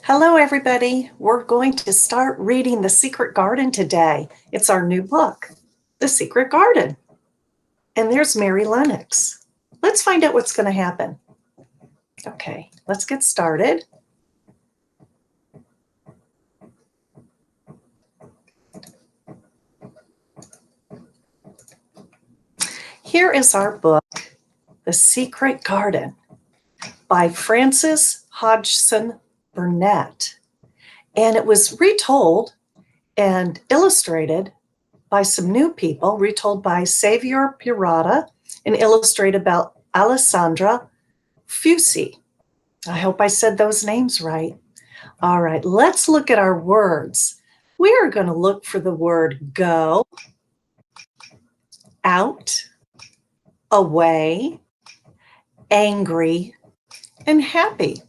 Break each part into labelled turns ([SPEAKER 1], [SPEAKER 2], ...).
[SPEAKER 1] Hello, everybody. We're going to start reading The Secret Garden today. It's our new book, The Secret Garden. And there's Mary Lennox. Let's find out what's going to happen. Okay, let's get started. Here is our book, The Secret Garden, by Frances Hodgson Burnett. And it was retold and illustrated by some new people, retold by Xavier Pirata and illustrated by Alessandra Fusi. I hope I said those names right. All right, let's look at our words. We are going to look for the word go, out, away, angry, and happy.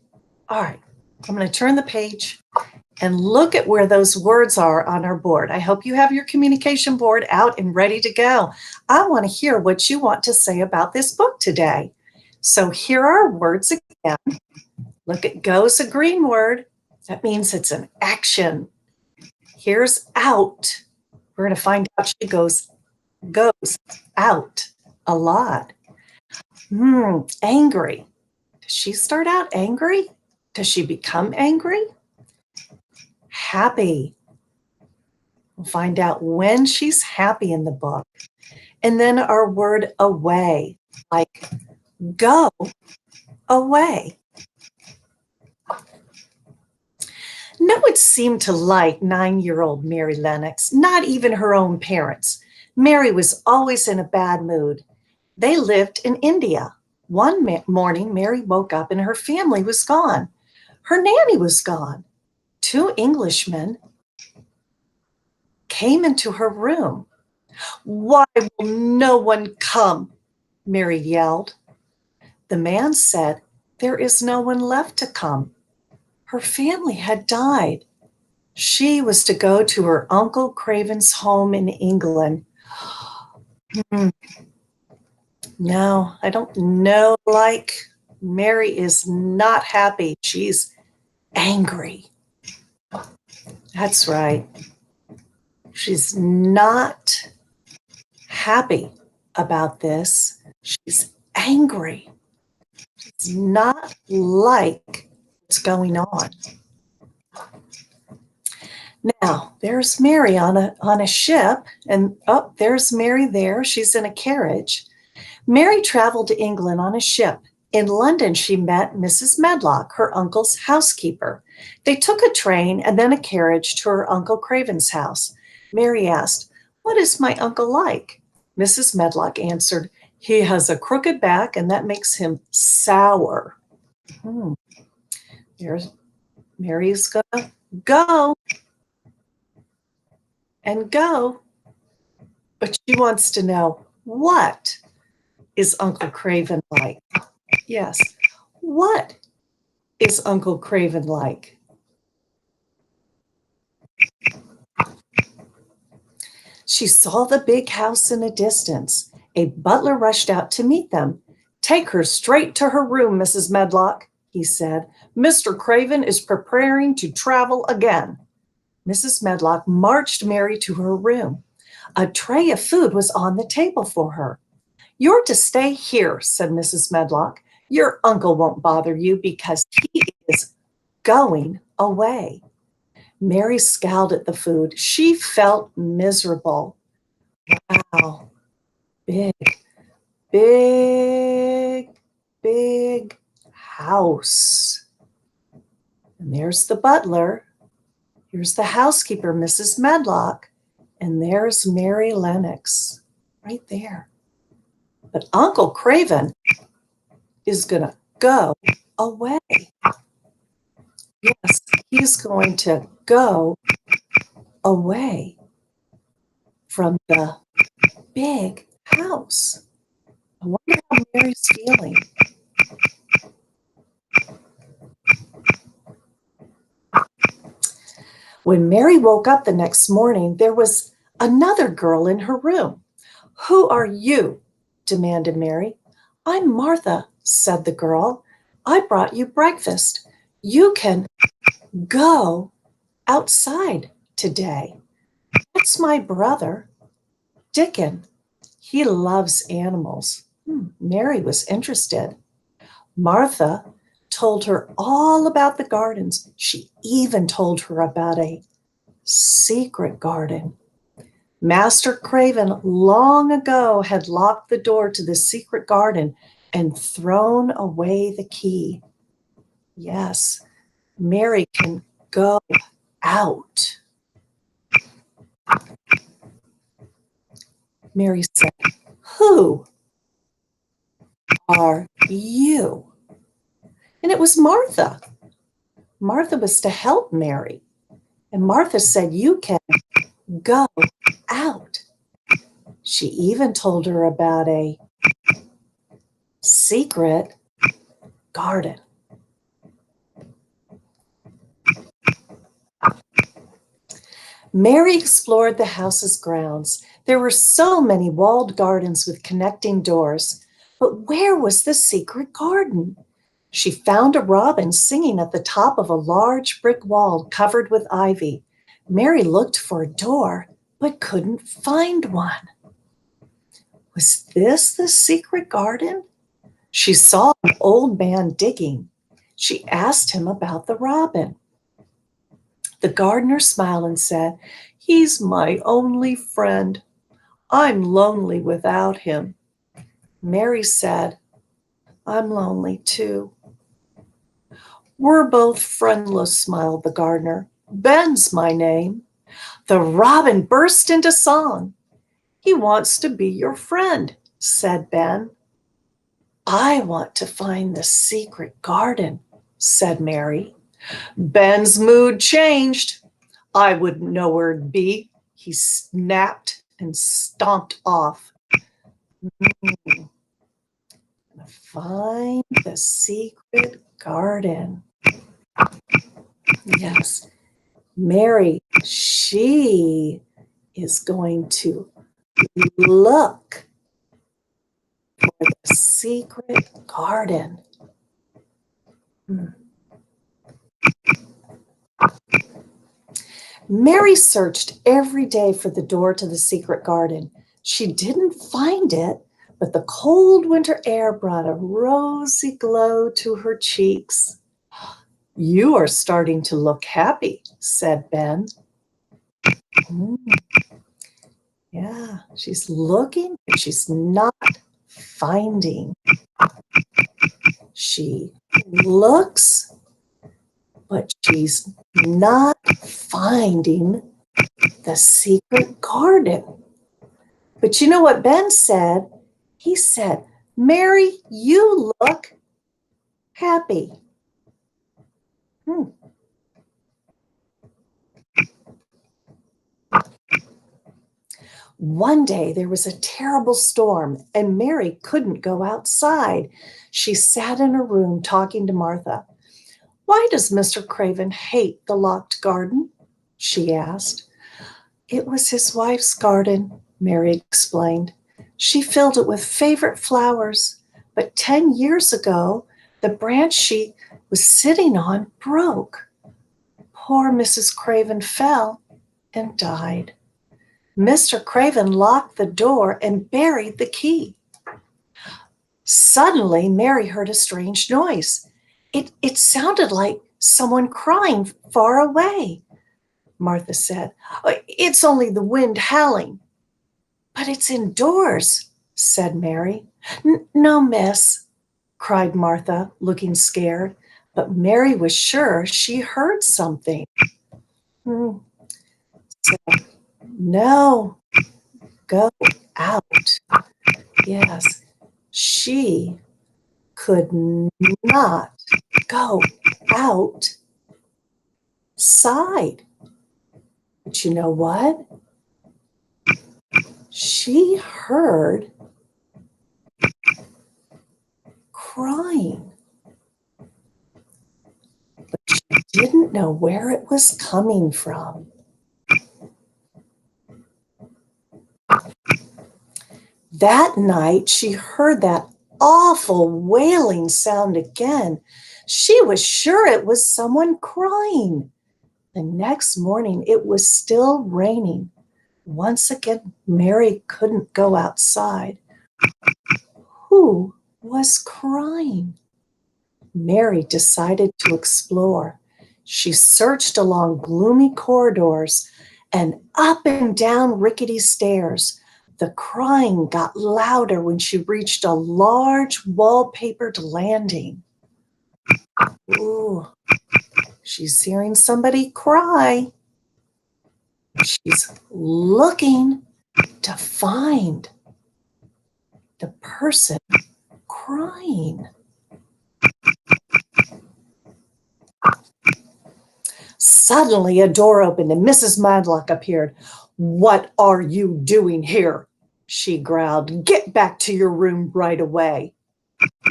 [SPEAKER 1] All right, I'm going to turn the page and look at where those words are on our board. I hope you have your communication board out and ready to go. I want to hear what you want to say about this book today. So here are words again. Look at go's a green word. That means it's an action. Here's out. We're going to find out she goes out a lot. Angry. Does she start out angry? Does she become angry? Happy. We'll find out when she's happy in the book. And then our word away, like go away. No one seemed to like 9-year-old Mary Lennox, not even her own parents. Mary was always in a bad mood. They lived in India. One morning, Mary woke up and her family was gone. Her nanny was gone. 2 Englishmen came into her room. "Why will no one come?" Mary yelled. The man said, "There is no one left to come." Her family had died. She was to go to her Uncle Craven's home in England. No, I don't know. Like, Mary is not happy. She's angry. That's right. She's not happy about this. She's angry. She's not like what's going on. Now, there's Mary on a ship, and there's Mary there. She's in a carriage. Mary traveled to England on a ship. In London, she met Mrs. Medlock, her uncle's housekeeper. They took a train and then a carriage to her Uncle Craven's house. Mary asked, "What is my uncle like?" Mrs. Medlock answered, "He has a crooked back and that makes him sour." There's Mary's gonna go and go, but she wants to know, what is Uncle Craven like? Yes, what is Uncle Craven like? She saw the big house in a distance. A butler rushed out to meet them. "Take her straight to her room, Mrs. Medlock," he said. "Mr. Craven is preparing to travel again." Mrs. Medlock marched Mary to her room. A tray of food was on the table for her. "You're to stay here," said Mrs. Medlock. "Your uncle won't bother you because he is going away." Mary scowled at the food. She felt miserable. Wow. Big, big, big house. And there's the butler. Here's the housekeeper, Mrs. Medlock. And there's Mary Lennox right there. But Uncle Craven is going to go away. Yes, he's going to go away from the big house. I wonder how Mary's feeling. When Mary woke up the next morning, there was another girl in her room. "Who are you?" demanded Mary. "I'm Martha," said the girl. "I brought you breakfast. You can go outside today. That's my brother, Dickon. He loves animals. Mary was interested. Martha told her all about the gardens. She even told her about a secret garden. Master Craven long ago had locked the door to the secret garden and thrown away the key. Yes, Mary can go out. Mary said, "Who are you?" And it was Martha. Martha was to help Mary. And Martha said, "You can go out." She even told her about a secret garden. Mary explored the house's grounds. There were so many walled gardens with connecting doors. But where was the secret garden? She found a robin singing at the top of a large brick wall covered with ivy. Mary looked for a door, but couldn't find one. Was this the secret garden? She saw an old man digging. She asked him about the robin. The gardener smiled and said, "He's my only friend. I'm lonely without him." Mary said, "I'm lonely too." "We're both friendless," smiled the gardener. "Ben's my name." The robin burst into song. "He wants to be your friend," said Ben. "I want to find the secret garden," said Mary. Ben's mood changed. "I wouldn't know where it'd be," he snapped and stomped off. Find the secret garden. Yes, Mary, she is going to look for the secret garden. Mary searched every day for the door to the secret garden. She didn't find it, but the cold winter air brought a rosy glow to her cheeks. "You are starting to look happy," said Ben. Yeah, she's looking, but she's not finding. She looks, but she's not finding the secret garden. But you know what Ben said? He said, "Mary, you look happy." One day there was a terrible storm and Mary couldn't go outside. She sat in her room talking to Martha. "Why does Mr. Craven hate the locked garden?" she asked. "It was his wife's garden," Mary explained. "She filled it with favorite flowers, but 10 years ago, the branch she was sitting on broke. Poor Mrs. Craven fell and died. Mr. Craven locked the door and buried the key." Suddenly, Mary heard a strange noise. It sounded like someone crying far away. Martha said, "It's only the wind howling." "But it's indoors," said Mary. "No, miss," cried Martha, looking scared. But Mary was sure she heard something. So, "No, go out." Yes, she could not go outside. But you know what? She heard crying, but she didn't know where it was coming from. That night, she heard that awful wailing sound again. She was sure it was someone crying. The next morning, it was still raining. Once again, Mary couldn't go outside. Who was crying? Mary decided to explore. She searched along gloomy corridors and up and down rickety stairs. The crying got louder when she reached a large wallpapered landing. Ooh, she's hearing somebody cry. She's looking to find the person crying. Suddenly, a door opened and Mrs. Medlock appeared. "What are you doing here?" she growled. "Get back to your room right away."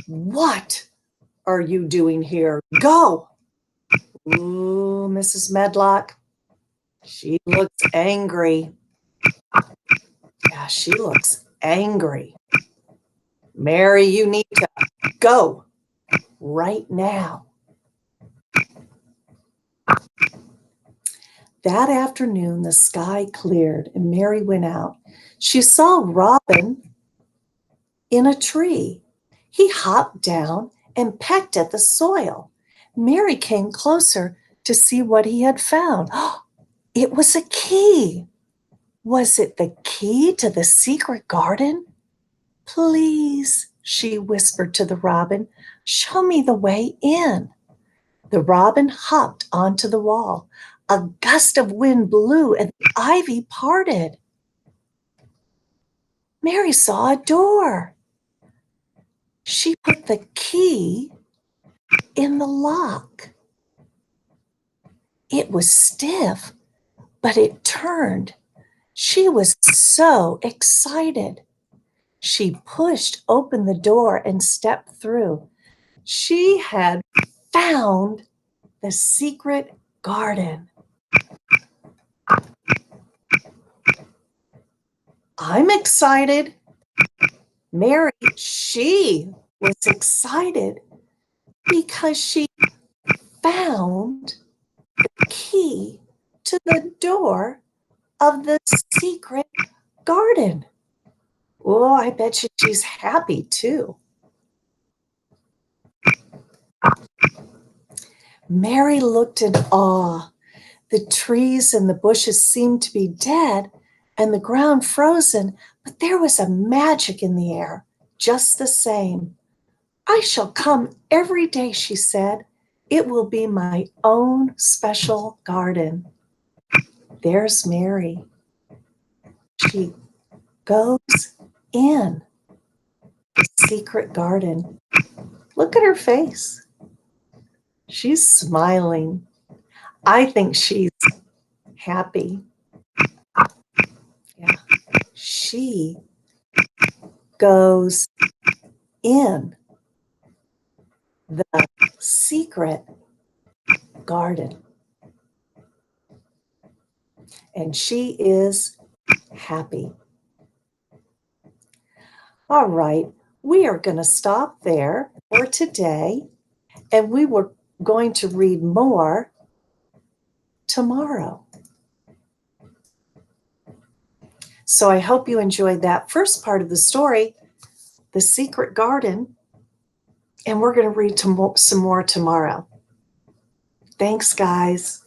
[SPEAKER 1] "What are you doing here? Go!" Ooh, Mrs. Medlock. She looks angry. Yeah, she looks angry. "Mary, you need to go right now." That afternoon, the sky cleared and Mary went out. She saw Robin in a tree. He hopped down and pecked at the soil. Mary came closer to see what he had found. It was a key. Was it the key to the secret garden? "Please," she whispered to the robin, "show me the way in." The robin hopped onto the wall. A gust of wind blew and the ivy parted. Mary saw a door. She put the key in the lock. It was stiff, but it turned. She was so excited. She pushed open the door and stepped through. She had found the secret garden. I'm excited. Mary, she was excited because she found the key to the door of the secret garden. Oh, I bet you she's happy too. Mary looked in awe. The trees and the bushes seemed to be dead and the ground frozen, but there was a magic in the air, just the same. "I shall come every day," she said. "It will be my own special garden." There's Mary. She goes in the secret garden. Look at her face. She's smiling. I think she's happy. Yeah. She goes in the secret garden. And she is happy. All right, we are going to stop there for today, and we were going to read more tomorrow. So I hope you enjoyed that first part of the story, The Secret Garden, and we're going to read some more tomorrow. Thanks, guys.